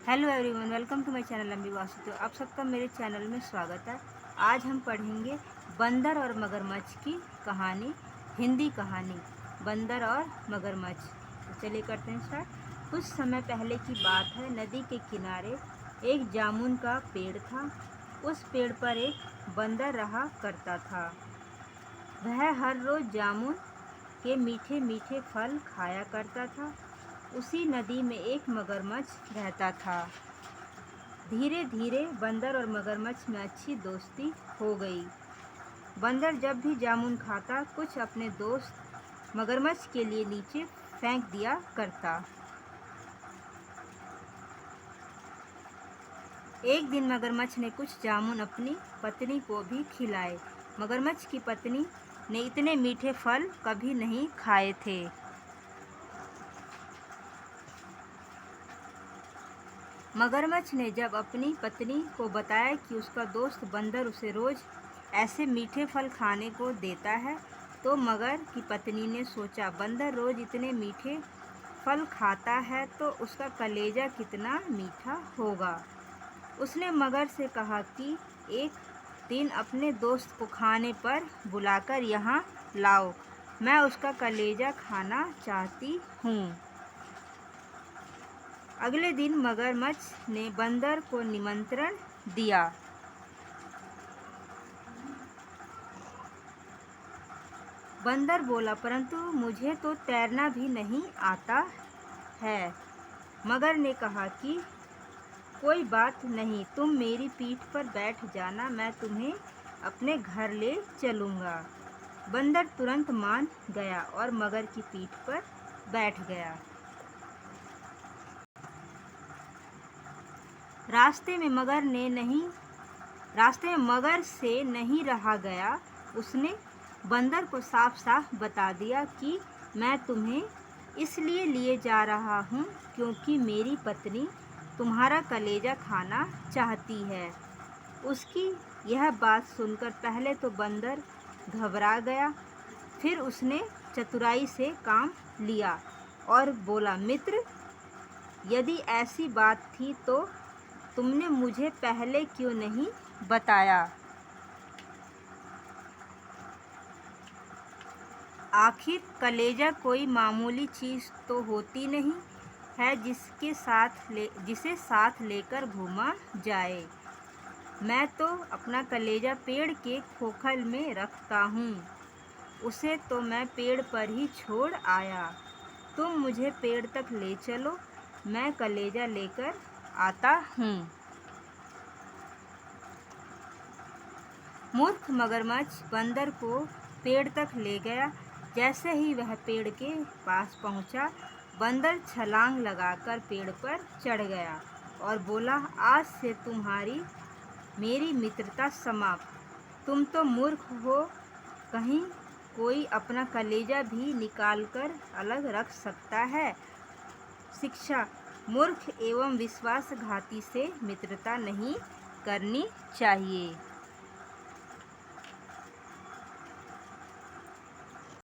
Hello everyone, welcome to my channel लंबी वास्तु। तो आप सबका मेरे चैनल में स्वागत है। आज हम पढ़ेंगे बंदर और मगरमच्छ की कहानी, हिंदी कहानी बंदर और मगरमच्छ। तो चलिए करते हैं स्टार्ट। कुछ समय पहले की बात है। नदी के किनारे एक जामुन का पेड़ था। उस पेड़ पर एक बंदर रहा करता था। वह हर रोज़ जामुन के मीठे मीठे फल खाया करता था। उसी नदी में एक मगरमच्छ रहता था। धीरे धीरे बंदर और मगरमच्छ में अच्छी दोस्ती हो गई। बंदर जब भी जामुन खाता कुछ अपने दोस्त मगरमच्छ के लिए नीचे फेंक दिया करता। एक दिन मगरमच्छ ने कुछ जामुन अपनी पत्नी को भी खिलाए। मगरमच्छ की पत्नी ने इतने मीठे फल कभी नहीं खाए थे। मगरमच्छ ने जब अपनी पत्नी को बताया कि उसका दोस्त बंदर उसे रोज़ ऐसे मीठे फल खाने को देता है, तो मगर की पत्नी ने सोचा, बंदर रोज़ इतने मीठे फल खाता है तो उसका कलेजा कितना मीठा होगा। उसने मगर से कहा कि एक दिन अपने दोस्त को खाने पर बुलाकर यहाँ लाओ, मैं उसका कलेजा खाना चाहती हूँ। अगले दिन मगरमच्छ ने बंदर को निमंत्रण दिया। बंदर बोला, परंतु मुझे तो तैरना भी नहीं आता है। मगर ने कहा कि कोई बात नहीं, तुम मेरी पीठ पर बैठ जाना, मैं तुम्हें अपने घर ले चलूँगा। बंदर तुरंत मान गया और मगर की पीठ पर बैठ गया। रास्ते में मगर से नहीं रहा गया। उसने बंदर को साफ साफ बता दिया कि मैं तुम्हें इसलिए लिए जा रहा हूँ क्योंकि मेरी पत्नी तुम्हारा कलेजा खाना चाहती है। उसकी यह बात सुनकर पहले तो बंदर घबरा गया, फिर उसने चतुराई से काम लिया और बोला, मित्र, यदि ऐसी बात थी तो तुमने मुझे पहले क्यों नहीं बताया? आखिर कलेजा कोई मामूली चीज़ तो होती नहीं है जिसे साथ लेकर घूमा जाए। मैं तो अपना कलेजा पेड़ के खोखल में रखता हूँ, उसे तो मैं पेड़ पर ही छोड़ आया। तुम मुझे पेड़ तक ले चलो, मैं कलेजा लेकर आता हूँ। मूर्ख मगरमच्छ बंदर को पेड़ तक ले गया। जैसे ही वह पेड़ के पास पहुंचा, बंदर छलांग लगाकर पेड़ पर चढ़ गया और बोला, आज से तुम्हारी मेरी मित्रता समाप्त। तुम तो मूर्ख हो, कहीं कोई अपना कलेजा भी निकालकर अलग रख सकता है। शिक्षा: मूर्ख एवं विश्वासघाती से मित्रता नहीं करनी चाहिए।